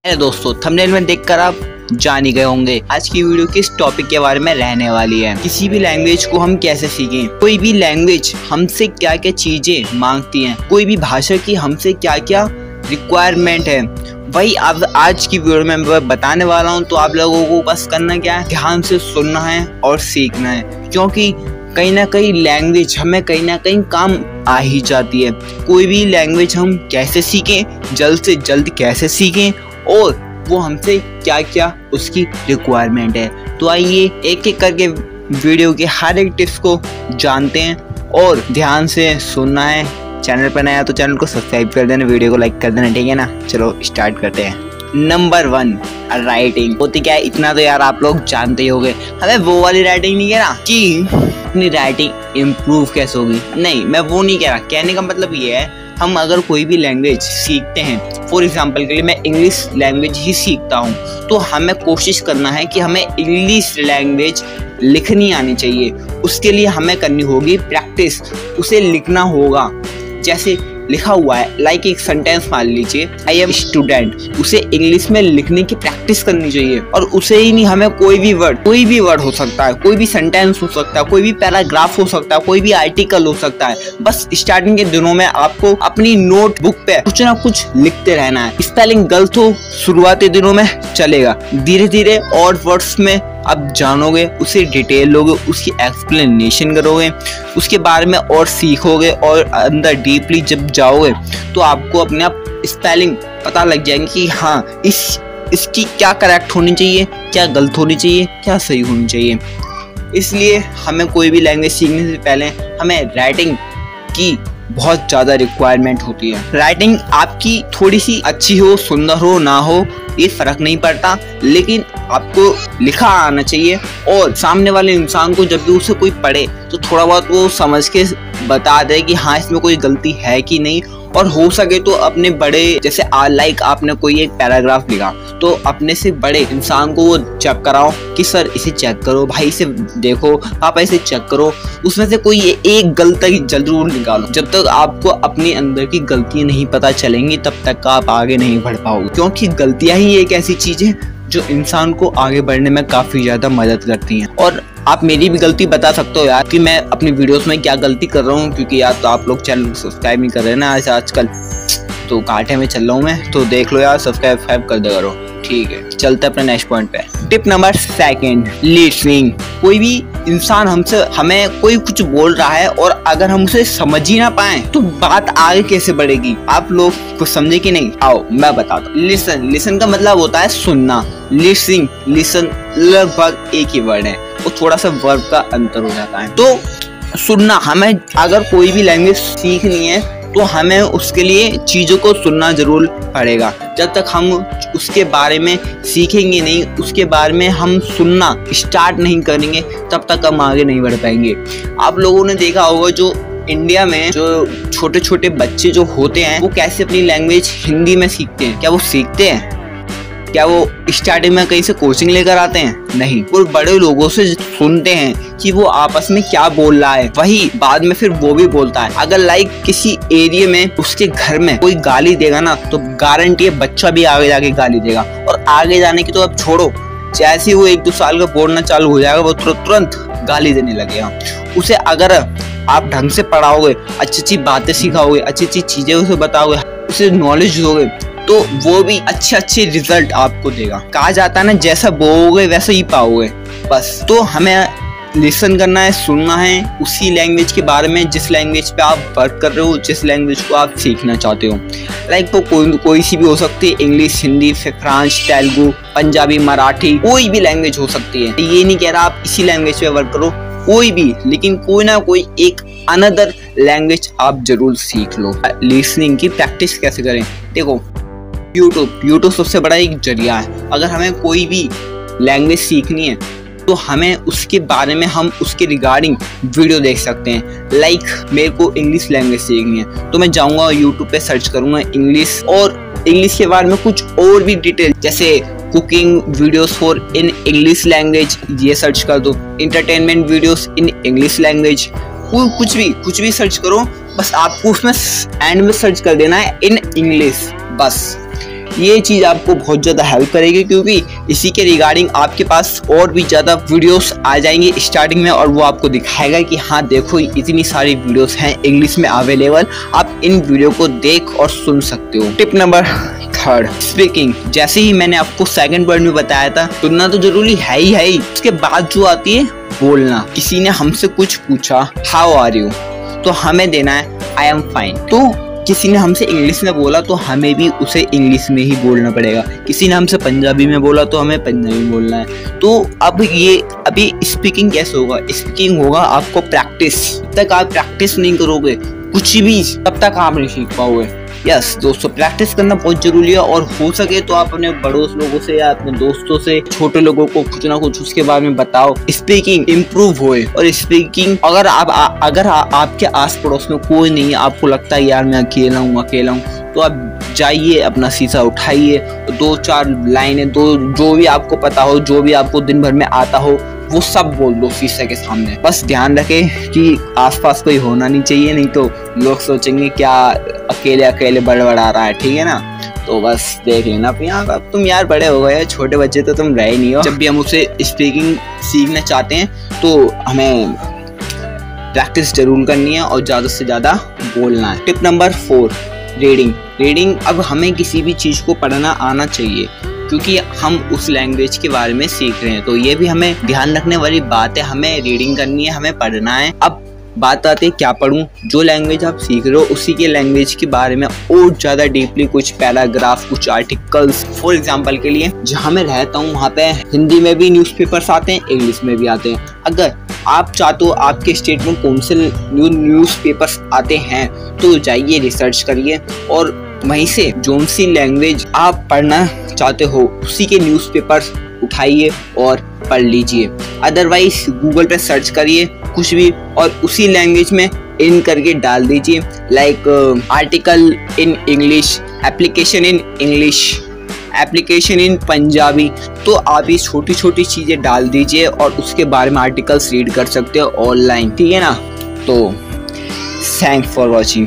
दोस्तों थंबनेल में देखकर आप जान ही गए होंगे आज की वीडियो किस टॉपिक के बारे में रहने वाली है। किसी भी लैंग्वेज को हम कैसे सीखें, कोई भी लैंग्वेज हमसे क्या क्या चीजें मांगती हैं, कोई भी भाषा की हमसे क्या क्या रिक्वायरमेंट है, वही अब आज की वीडियो में मैं बताने वाला हूं। तो आप लोगों को बस करना क्या है, ध्यान से सुनना है और सीखना है, क्योंकि कहीं ना कहीं लैंग्वेज हमें कहीं ना कहीं काम आ ही जाती है। कोई भी लैंग्वेज हम कैसे सीखें, जल्द से जल्द कैसे सीखें और वो हमसे क्या क्या उसकी रिक्वायरमेंट है। तो आइए एक एक करके वीडियो के हर एक टिप्स को जानते हैं और ध्यान से सुनना है। चैनल पर नया तो चैनल को सब्सक्राइब कर देना, वीडियो को लाइक कर देना, ठीक है ना। चलो स्टार्ट करते हैं। नंबर 1 राइटिंग होती क्या है, इतना तो यार आप लोग जानते ही होंगे। हमें वो वाली राइटिंग नहीं कह रहा कि अपनी राइटिंग इम्प्रूव कैसे होगी, नहीं मैं वो नहीं कह रहा। कहने का मतलब ये है, हम अगर कोई भी लैंग्वेज सीखते हैं, फॉर एग्जाम्पल के लिए मैं इंग्लिश लैंग्वेज ही सीखता हूँ, तो हमें कोशिश करना है कि हमें इंग्लिश लैंग्वेज लिखनी आनी चाहिए। उसके लिए हमें करनी होगी प्रैक्टिस, उसे लिखना होगा। जैसे लिखा हुआ है, लाइक एक सेंटेंस मान लीजिए, आई एम स्टूडेंट, उसे इंग्लिश में लिखने की प्रैक्टिस करनी चाहिए। और उसे ही नहीं, हमें कोई भी वर्ड हो सकता है, कोई भी सेंटेंस हो सकता है, कोई भी पैराग्राफ हो सकता है, कोई भी आर्टिकल हो सकता है। बस स्टार्टिंग के दिनों में आपको अपनी नोटबुक पे कुछ ना कुछ लिखते रहना है। स्पेलिंग गलत हो शुरुआती दिनों में चलेगा, धीरे धीरे और वर्ड्स में आप जानोगे, उसे डिटेल लोगे, उसकी एक्सप्लेनेशन करोगे, उसके बारे में और सीखोगे और अंदर डीपली जब जाओगे तो आपको अपने आप स्पेलिंग पता लग जाएंगे कि हाँ इसकी क्या करेक्ट होनी चाहिए, क्या गलत होनी चाहिए, क्या सही होनी चाहिए। इसलिए हमें कोई भी लैंग्वेज सीखने से पहले हमें राइटिंग की बहुत ज़्यादा रिक्वायरमेंट होती है। राइटिंग आपकी थोड़ी सी अच्छी हो, सुंदर हो ना हो, ये फर्क नहीं पड़ता, लेकिन आपको लिखा आना चाहिए। और सामने वाले इंसान को जब भी उसे कोई पढ़े तो थोड़ा बहुत वो समझ के बता दे कि हाँ इसमें कोई गलती है कि नहीं। और हो सके तो अपने बड़े, जैसे लाइक आपने कोई एक पैराग्राफ लिखा तो अपने से बड़े इंसान को वो चेक कराओ कि सर इसे चेक करो, भाई इसे देखो, पापा इसे चेक करो, उसमें से कोई एक गलती जरूर निकालो। जब तक आपको अपने अंदर की गलतियां नहीं पता चलेंगी तब तक आप आगे नहीं बढ़ पाओगे, क्योंकि गलतियां ही एक ऐसी चीज है जो इंसान को आगे बढ़ने में काफी ज्यादा मदद करती हैं। और आप मेरी भी गलती बता सकते हो यार कि मैं अपनी वीडियोस में क्या गलती कर रहा हूँ, क्योंकि यार तो आप लोग चैनल को सब्सक्राइब नहीं कर रहे हैं ना आजकल, तो कांटे में चल रहा हूँ मैं, तो देख लो यार, सब्सक्राइब कर दे करो, ठीक है। चलते अपने नेक्स्ट पॉइंट पे। Tip number 2 listening. कोई भी इंसान हमें कोई कुछ बोल रहा है और अगर हम उसे समझ ही ना पाए तो बात आगे कैसे बढ़ेगी। आप लोग कुछ समझे कि नहीं, आओ मैं बताता हूँ। लिसन का मतलब होता है सुनना, लिसनिंग लिसन लगभग एक ही वर्ड है, वो थोड़ा सा वर्ब का अंतर हो जाता है। तो सुनना, हमें अगर कोई भी लैंग्वेज सीखनी है तो हमें उसके लिए चीज़ों को सुनना जरूर पड़ेगा। जब तक हम उसके बारे में सीखेंगे नहीं, उसके बारे में हम सुनना स्टार्ट नहीं करेंगे, तब तक हम आगे नहीं बढ़ पाएंगे। आप लोगों ने देखा होगा जो इंडिया में जो छोटे छोटे बच्चे जो होते हैं वो कैसे अपनी लैंग्वेज हिंदी में सीखते हैं। क्या वो सीखते हैं? क्या वो स्टार्टिंग में कहीं से कोचिंग लेकर आते हैं? नहीं, वो बड़े लोगों से सुनते हैं कि वो आपस में क्या बोल रहा है, वही बाद में फिर वो भी बोलता है। अगर लाइक किसी एरिया में उसके घर में कोई गाली देगा ना तो गारंटी है बच्चा भी आगे जाके गाली देगा। और आगे जाने की तो अब छोड़ो, जैसे ही वो 1-2 साल का बोलना चालू हो जाएगा वो तुरंत गाली देने लगेगा। उसे अगर आप ढंग से पढ़ाओगे, अच्छी अच्छी बातें सिखाओगे, अच्छी अच्छी चीजें उसे बताओगे, उसे नॉलेज दोगे, तो वो भी अच्छे रिजल्ट आपको देगा। कहा जाता है ना, जैसा बोओगे वैसा ही पाओगे। बस तो हमें लिसन करना है, सुनना है उसी लैंग्वेज के बारे में जिस लैंग्वेज पे आप वर्क कर रहे हो, जिस लैंग्वेज को आप सीखना चाहते हो। लाइक वो कोई सी भी हो सकती है, इंग्लिश, हिंदी, फ्रांस, तेलुगु, पंजाबी, मराठी, कोई भी लैंग्वेज हो सकती है। ये नहीं कह रहा आप इसी लैंग्वेज पे वर्क करो, कोई भी, लेकिन कोई ना कोई एक अनदर लैंग्वेज आप जरूर सीख लो। लिसनिंग की प्रैक्टिस कैसे करें, देखो यूट्यूब सबसे बड़ा एक जरिया है। अगर हमें कोई भी लैंग्वेज सीखनी है तो हमें उसके बारे में, हम उसके रिगार्डिंग वीडियो देख सकते हैं। लाइक मेरे को इंग्लिश लैंग्वेज सीखनी है तो मैं जाऊंगा यूट्यूब पे सर्च करूंगा इंग्लिश, और इंग्लिश के बारे में कुछ और भी डिटेल, जैसे cooking videos for in English language, ये सर्च कर दो। Entertainment videos in English language, कुछ भी सर्च करो, बस आपको उसमें एंड में सर्च कर देना है इन इंग्लिश। बस ये चीज़ आपको बहुत ज़्यादा हेल्प करेगी, क्योंकि इसी के रिगार्डिंग आपके पास और भी ज़्यादा वीडियोस आ जाएंगे स्टार्टिंग में, और वो आपको दिखाएगा कि हाँ देखो इतनी सारी वीडियोस हैं इंग्लिश में अवेलेबल, आप इन वीडियो को देख और सुन सकते हो। Tip number 3, speaking. जैसे ही मैंने आपको सेकंड वर्ड में बताया था, सुनना तो जरूरी है ही, उसके बाद जो आती है बोलना। किसी ने हमसे कुछ पूछा हाउ आर यू, तो हमें देना है आई एम फाइन। तो किसी ने हमसे इंग्लिश में बोला तो हमें भी उसे इंग्लिश में ही बोलना पड़ेगा। किसी ने हमसे पंजाबी में बोला तो हमें पंजाबी में बोलना है। तो अब ये अभी स्पीकिंग कैसे होगा? स्पीकिंग होगा आपको प्रैक्टिस। जब तक आप प्रैक्टिस नहीं करोगे कुछ भी, तब तक आप नहीं सीख पाओगे। यस दोस्तों, प्रैक्टिस करना बहुत जरूरी है, और हो सके तो आप अपने बड़ों लोगों से या अपने दोस्तों से, छोटे लोगों को कुछ ना कुछ उसके बारे में बताओ, स्पीकिंग इम्प्रूव होए। और स्पीकिंग अगर आपके आस पड़ोस में कोई नहीं है, आपको लगता है यार मैं अकेला हूँ, तो आप जाइए, अपना शीशा उठाइए, 2-4 लाइनें, जो भी आपको पता हो, जो भी आपको दिन भर में आता हो, वो सब बोल दो शीशे के सामने। बस ध्यान रखें कि आसपास कोई होना नहीं चाहिए, नहीं तो लोग सोचेंगे क्या अकेले बड़बड़ा रहा है, ठीक है ना। तो बस देख लेना अब तुम यार बड़े हो गए, छोटे बच्चे तो तुम रहे नहीं हो। जब भी हम उसे स्पीकिंग सीखना चाहते हैं तो हमें प्रैक्टिस जरूर करनी है और ज़्यादा से ज़्यादा बोलना है। Tip number 4, reading. अब हमें किसी भी चीज़ को पढ़ना आना चाहिए, क्योंकि हम उस लैंग्वेज के बारे में सीख रहे हैं। तो ये भी हमें ध्यान रखने वाली बात है, हमें रीडिंग करनी है, हमें पढ़ना है। अब बात आती है क्या पढूं? जो लैंग्वेज आप सीख रहे हो उसी के लैंग्वेज के बारे में और ज़्यादा डीपली कुछ पैराग्राफ, कुछ आर्टिकल्स। फॉर एग्जांपल के लिए जहाँ मैं रहता हूँ वहाँ पे हिंदी में भी न्यूज़पेपर्स आते हैं, इंग्लिश में भी आते हैं। अगर आप चाहते हो आपके स्टेट में कौन से न्यूज़पेपर्स आते हैं तो जाइए रिसर्च करिए, और वहीं से जो सी लैंग्वेज आप पढ़ना चाहते हो उसी के न्यूज़पेपर्स उठाइए और पढ़ लीजिए। अदरवाइज गूगल पे सर्च करिए कुछ भी और उसी लैंग्वेज में इन करके डाल दीजिए, like article in English, application in English, application in Punjabi. तो आप ये छोटी छोटी चीज़ें डाल दीजिए और उसके बारे में आर्टिकल्स रीड कर सकते हो ऑनलाइन, ठीक है ना। तो थैंक्स फॉर वॉचिंग।